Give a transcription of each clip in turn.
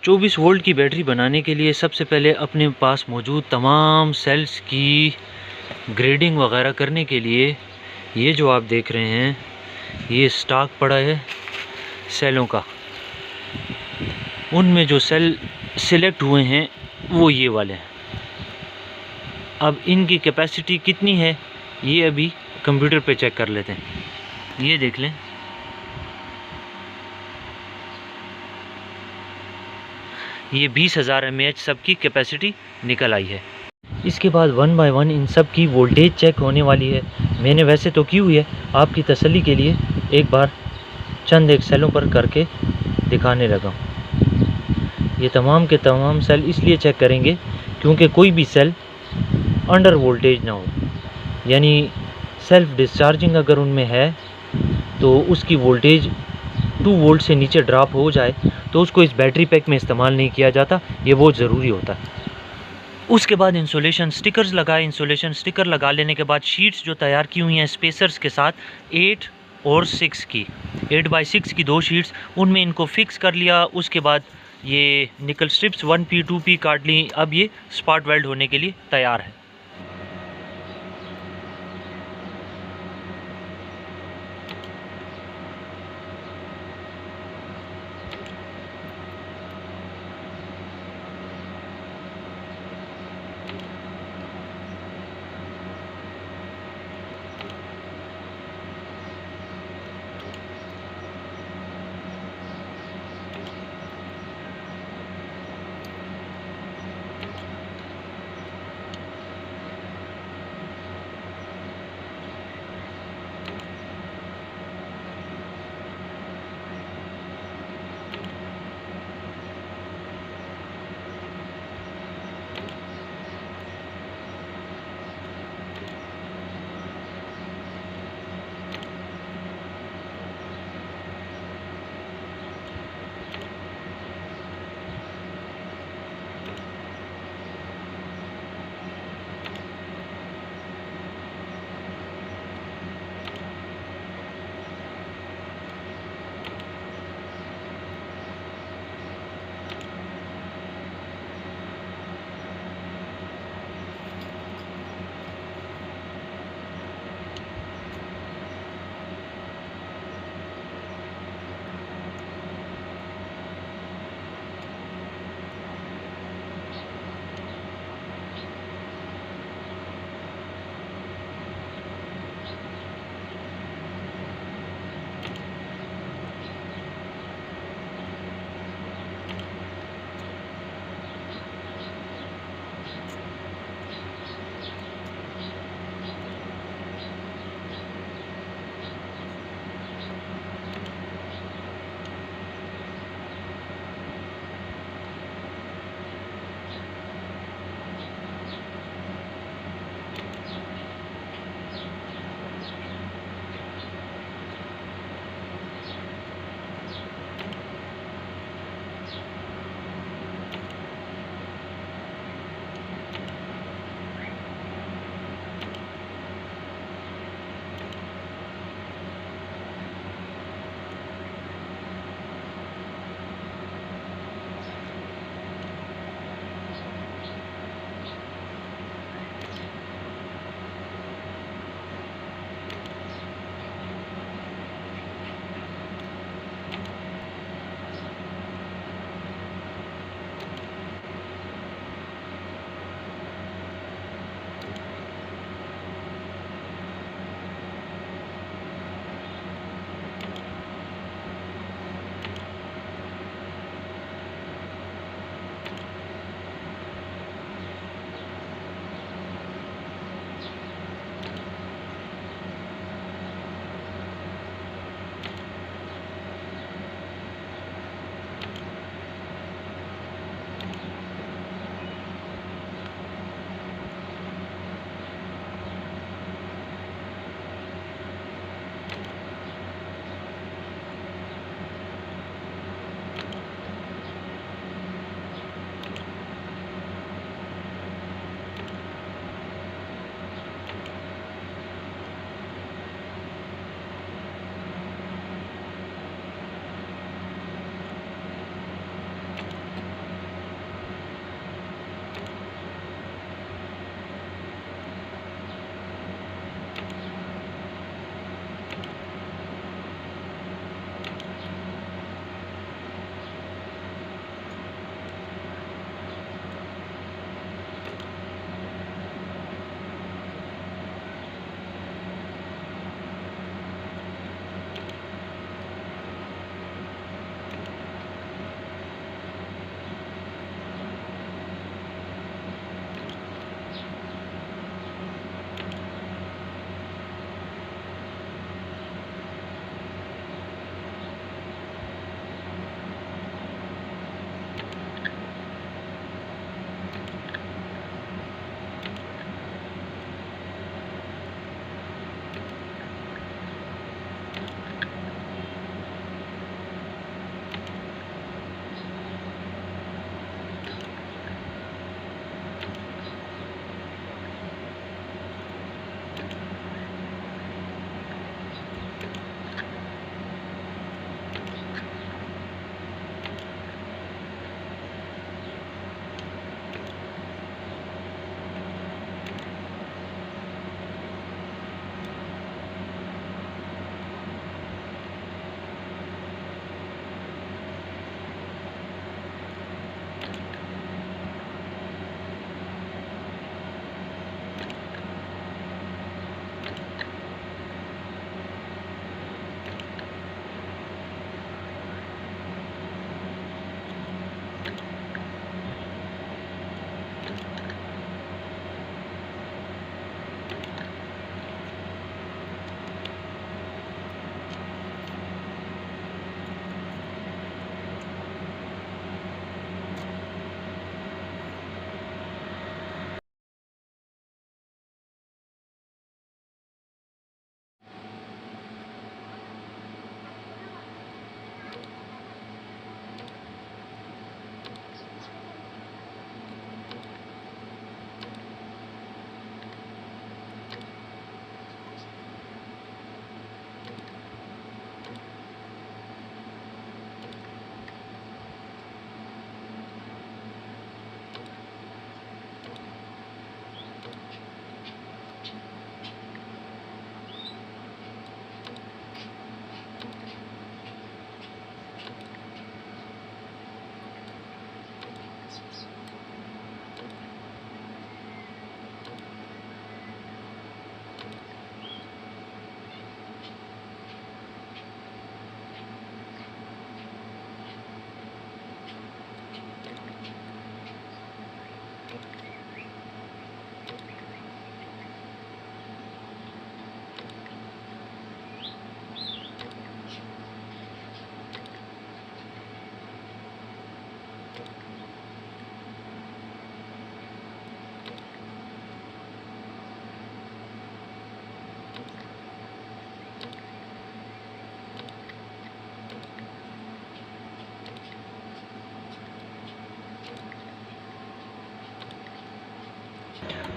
24 volt की battery बनाने के लिए सबसे पहले अपने पास मौजूद तमाम सेल्स की ग्रेडिंग वगैरह करने के लिए ये जो आप देख रहे हैं ये स्टॉक पड़ा है सेलों का। उनमें जो सेल सिलेक्ट हुए हैं वो ये वाले हैं। अब इनकी कैपेसिटी कितनी है ये अभी कंप्यूटर पे चेक कर लेते हैं। ये देख लें, ये 20,000 mAh सबकी कैपेसिटी निकल आई है। इसके बाद 1 बाय 1 इन सब की वोल्टेज चेक होने वाली है। मैंने वैसे तो की हुई है, आपकी तसल्ली के लिए एक बार चंद एक सेलों पर करके दिखाने लगा हूँ। ये तमाम के तमाम सेल इसलिए चेक करेंगे क्योंकि कोई भी सेल अंडर वोल्टेज ना हो, यानी सेल्फ डिस्चार्जिंग अगर उनमें है तो उसकी वोल्टेज 2 वोल्ट से नीचे ड्रॉप हो जाए तो उसको इस बैटरी पैक में इस्तेमाल नहीं किया जाता। ये बहुत ज़रूरी होता है। उसके बाद इंसुलेशन स्टिकर्स लगाए। इंसुलेशन स्टिकर लगा लेने के बाद शीट्स जो तैयार की हुई हैं स्पेसर्स के साथ 8 और 6 की 8 बाई 6 की 2 शीट्स, उनमें इनको फिक्स कर लिया। उसके बाद ये निकल स्ट्रिप्स 1P 2P काट ली। अब ये स्पॉट वेल्ड होने के लिए तैयार है।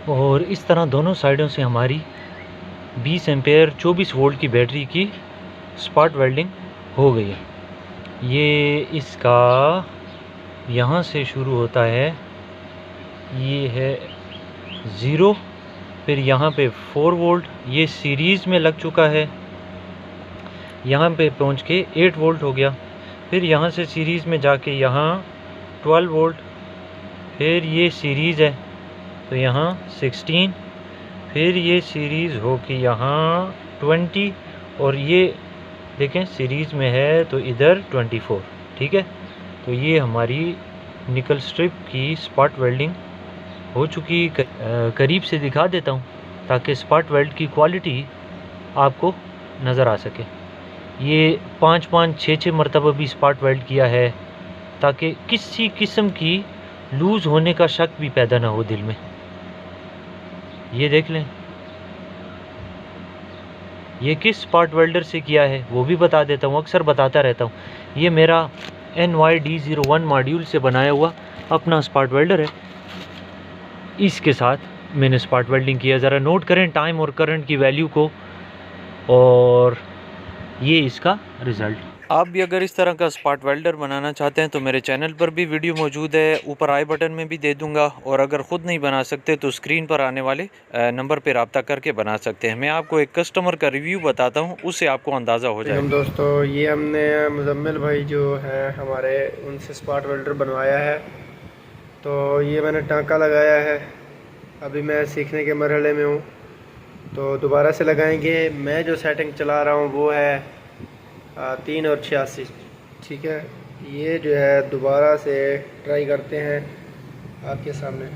और इस तरह दोनों साइडों से हमारी 20 एम्पेयर 24 वोल्ट की बैटरी की स्पॉट वेल्डिंग हो गई है। ये इसका यहाँ से शुरू होता है, ये है 0, फिर यहाँ पे 4 वोल्ट, ये सीरीज़ में लग चुका है, यहाँ पे पहुँच के 8 वोल्ट हो गया, फिर यहाँ से सीरीज़ में जाके यहाँ 12 वोल्ट, फिर ये सीरीज़ है तो यहाँ 16, फिर ये सीरीज़ हो के यहाँ 20, और ये देखें सीरीज़ में है तो इधर 24। ठीक है, तो ये हमारी निकल स्ट्रिप की स्पॉट वेल्डिंग हो चुकी। करीब से दिखा देता हूँ ताकि स्पॉट वेल्ड की क्वालिटी आपको नज़र आ सके। ये 5-5, 6-6 मरतबा भी स्पॉट वेल्ड किया है ताकि किसी किस्म की लूज़ होने का शक भी पैदा ना हो दिल में। ये देख लें, ये किस स्पॉट वेल्डर से किया है वो भी बता देता हूँ, अक्सर बताता रहता हूँ। ये मेरा NYD01 मॉड्यूल से बनाया हुआ अपना स्पॉट वेल्डर है, इसके साथ मैंने स्पॉट वेल्डिंग किया। ज़रा नोट करें टाइम और करंट की वैल्यू को, और ये इसका रिज़ल्ट। आप भी अगर इस तरह का स्पॉट वेल्डर बनाना चाहते हैं तो मेरे चैनल पर भी वीडियो मौजूद है, ऊपर आई बटन में भी दे दूंगा, और अगर ख़ुद नहीं बना सकते तो स्क्रीन पर आने वाले नंबर पर रब्ता करके बना सकते हैं। मैं आपको एक कस्टमर का रिव्यू बताता हूँ, उससे आपको अंदाज़ा हो जाए। दोस्तों, ये हमने मुजम्मिल भाई जो हैं हमारे, उनसे स्पॉट वेल्डर बनवाया है। तो ये मैंने टांका लगाया है, अभी मैं सीखने के मरहले में हूँ, तो दोबारा से लगाएंगे। मैं जो सेटिंग चला रहा हूँ वो है 3 और 86। ठीक है, ये जो है दोबारा से ट्राई करते हैं आपके सामने।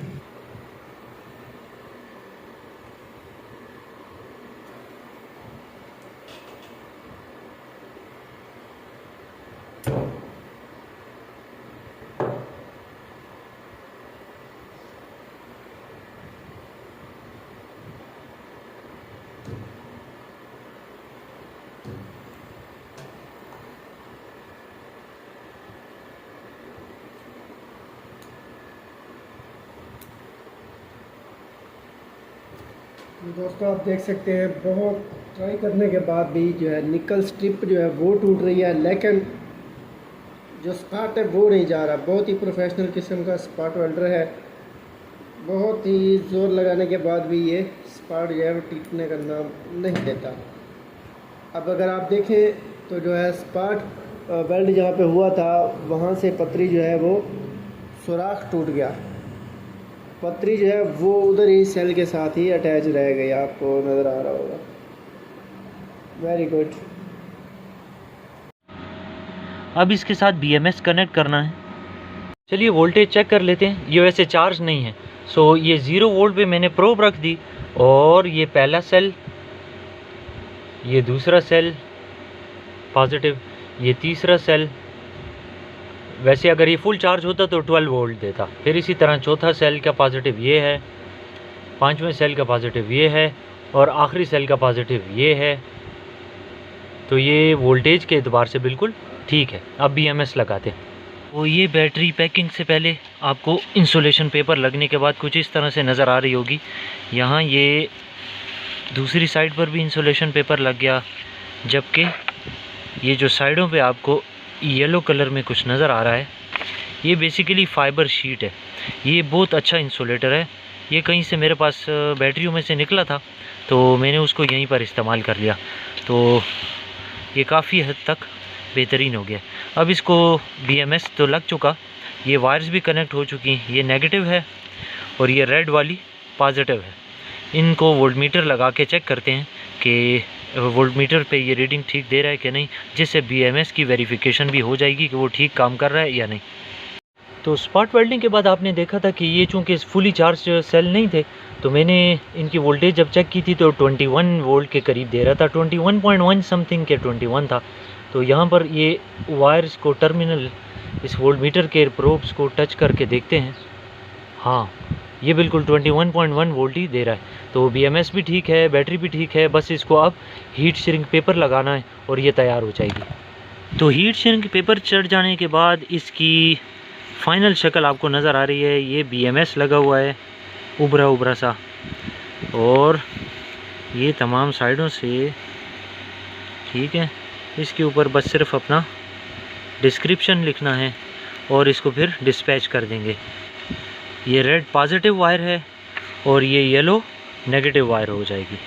दोस्तों, आप देख सकते हैं बहुत ट्राई करने के बाद भी जो है निकल स्ट्रिप जो है वो टूट रही है, लेकिन जो स्पॉट है वो नहीं जा रहा। बहुत ही प्रोफेशनल किस्म का स्पॉट वेल्डर है, बहुत ही ज़ोर लगाने के बाद भी ये स्पॉट जो है वो टूटने का नाम नहीं देता। अब अगर आप देखें तो जो है स्पॉट वेल्ड जहाँ पे हुआ था वहाँ से पतरी जो है वो सुराख टूट गया, पतरी जो है वो उधर ही सेल के साथ ही अटैच रह गई, आपको नज़र आ रहा होगा। Very good. अब इसके साथ BMS कनेक्ट करना है। चलिए वोल्टेज चेक कर लेते हैं। ये वैसे चार्ज नहीं है, सो ये 0 वोल्ट पे मैंने प्रोब रख दी, और ये पहला सेल, ये दूसरा सेल पॉजिटिव, ये तीसरा सेल। वैसे अगर ये फुल चार्ज होता तो 12 वोल्ट देता। फिर इसी तरह चौथा सेल का पॉजिटिव ये है, पांचवें सेल का पॉजिटिव ये है, और आखिरी सेल का पॉजिटिव ये है। तो ये वोल्टेज के एतबार से बिल्कुल ठीक है। अब BMS लगाते हैं। तो ये बैटरी पैकिंग से पहले आपको इंसुलेशन पेपर लगने के बाद कुछ इस तरह से नज़र आ रही होगी। यहाँ ये दूसरी साइड पर भी इंसुलेशन पेपर लग गया, जबकि ये जो साइडों पे आपको येलो कलर में कुछ नज़र आ रहा है, ये बेसिकली फ़ाइबर शीट है। ये बहुत अच्छा इंसुलेटर है। ये कहीं से मेरे पास बैटरियों में से निकला था, तो मैंने उसको यहीं पर इस्तेमाल कर लिया, तो ये काफ़ी हद तक बेहतरीन हो गया। अब इसको BMS तो लग चुका, ये वायर्स भी कनेक्ट हो चुकी हैं, ये नेगेटिव है और ये रेड वाली पॉजिटिव है। इनको वोल्टमीटर लगा के चेक करते हैं कि वोल्टमीटर पे ये रीडिंग ठीक दे रहा है कि नहीं, जिससे BMS की वेरिफिकेशन भी हो जाएगी कि वो ठीक काम कर रहा है या नहीं। तो स्पॉट वेल्डिंग के बाद आपने देखा था कि ये चूँकि फुली चार्ज सेल नहीं थे, तो मैंने इनकी वोल्टेज जब चेक की थी तो 21 वोल्ट के करीब दे रहा था, 21.1 समथिंग के 21 था। तो यहाँ पर ये वायर्स को टर्मिनल इस वोल्टमीटर के प्रोब्स को टच करके देखते हैं, हाँ ये बिल्कुल 21.1 वोल्ट ही दे रहा है। तो BMS भी ठीक है, बैटरी भी ठीक है, बस इसको अब हीट श्रिंक पेपर लगाना है और ये तैयार हो जाएगी। तो हीट श्रिंक पेपर चढ़ जाने के बाद इसकी फाइनल शक्ल आपको नज़र आ रही है। ये BMS लगा हुआ है उभरा उभरा सा, और ये तमाम साइडों से ठीक है। इसके ऊपर बस सिर्फ अपना डिस्क्रिप्शन लिखना है और इसको फिर डिस्पैच कर देंगे। ये रेड पॉजिटिव वायर है और ये येलो नेगेटिव वायर हो जाएगी।